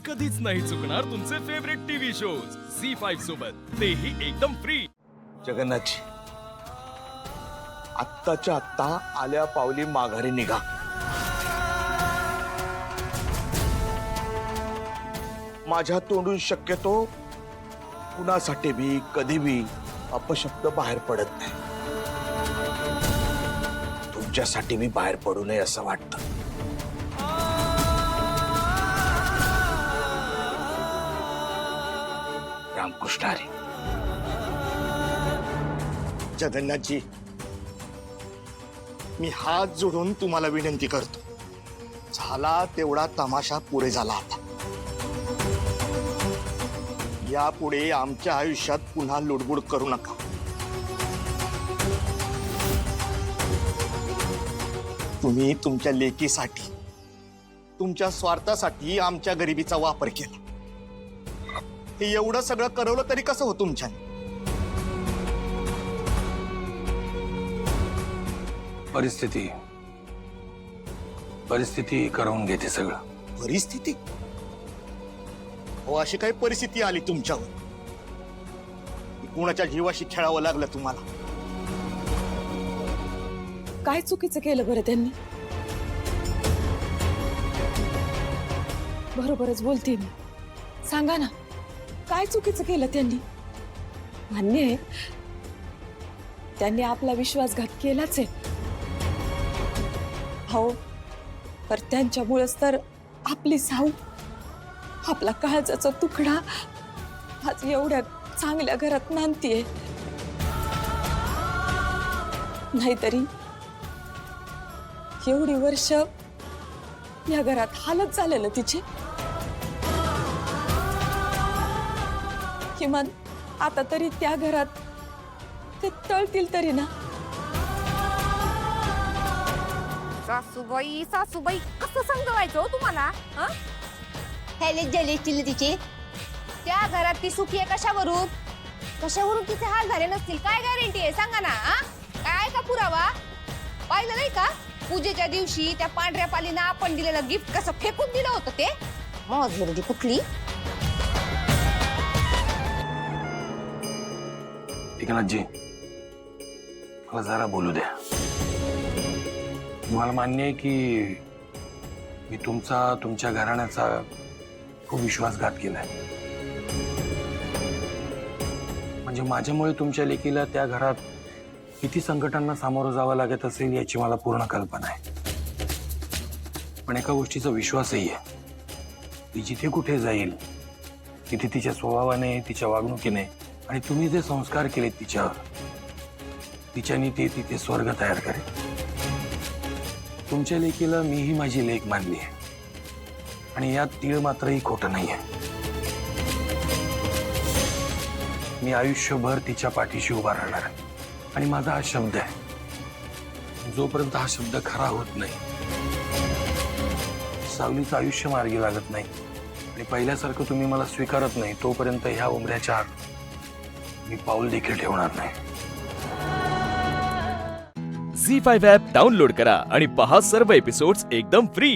कधीच नाही चुकणार तुमचे फेवरेट टीव्ही शोज झी5 सोबत, तेही एकदम फ्री। जगन्नाथजी, आत्ताच्या आत्ता आल्या पावली माघारी निघा। माझ्या तोंडून शक्यतो कुणासाठी बी कधी बी अपशब्द बाहेर पडत नाही। तुमच्यासाठी मी बाहेर पडू नये असं वाटतं। रामकृष्ण हरी। जगन्नाथजी, मी हात जोडून तुम्हाला विनंती करतो, झाला तेवढा तमाशा पुरे झाला आता। यापुढे आमच्या आयुष्यात पुन्हा लुडबुड करू नका। तुम्ही तुमच्या लेकीसाठी, तुमच्या स्वार्थासाठी आमच्या गरिबीचा वापर केला। हे एवढं सगळं करवलं तरी कसं हो तुमच्याने? परिस्थिती करवून घेते सगळं। परिस्थिती? हो, अशी काही परिस्थिती आली तुमच्यावर? कुणाच्या जीवाशी खेळावं लागलं तुम्हाला? काय चुकीचं केलं बरं त्यांनी? बरोबरच बोलते मी, सांगा ना, काय चुकीचं केलं त्यांनी? मान्य आहे, त्यांनी आपला विश्वासघात केलाच आहे। हो, पर त्यांच्यामुळेच तर आपली साऊ, आपला काळजाचा तुकडा आज एवढ्या चांगल्या घरात नांदतीये। नाहीतरी एवढी वर्ष या घरात हालत झालेलं तिचे। किमान आता तरी त्या घरात ते तळतील तरी ना। सासूबाई सासूबाई कसं समजवायचं हो तुम्हाला? ह्याले जलेसतील तिचे, त्या घरात ती सुखी आहे कशावरून? कशावरून तिचे हाल झाले नसतील? काय गॅरंटी आहे सांगा ना? काय का पुरावा पाहिलं नाही का? पूजेच्या दिवशी त्या पांढऱ्या पालीनं आपण दिलेलं गिफ्ट कसं फेकून दिलं होतं ते? मौजूदी कुठली? एकनाथजी, मला जरा बोलू द्या। मला मान्य आहे की मी तुमच्या घराण्याचा खूप विश्वासघात केलाय। म्हणजे माझ्यामुळे तुमच्या लेकीला त्या घरात किती संकटांना सामोरं जावं लागत असेल याची मला पूर्ण कल्पना आहे। पण एका गोष्टीचा विश्वासही आहे, ती जिथे कुठे जाईल तिथे तिच्या स्वभावाने, तिच्या वागणुकीने आणि तुम्ही जे संस्कार केले तिच्याने ती तिथे स्वर्ग तयार करेल। तुमच्या लेकीला मीही माझी लेक मानली आहे आणि यात तीळ मात्रही खोटं नाहीये। मी आयुष्यभर तिच्या पाठीशी उभा राहणार आहे आणि माझा हा शब्द आहे, जोपर्यंत हा शब्द खरा होत नाही, सावलीचं आयुष्य मार्गी लागत नाही आणि पहिल्यासारखं तुम्ही मला स्वीकारत नाही, तोपर्यंत ह्या उमऱ्याच्या आत मी पाऊल देखील ठेवणार नाही। झी5 ॲप डाउनलोड करा आणि पहा सर्व एपिसोड्स एकदम फ्री।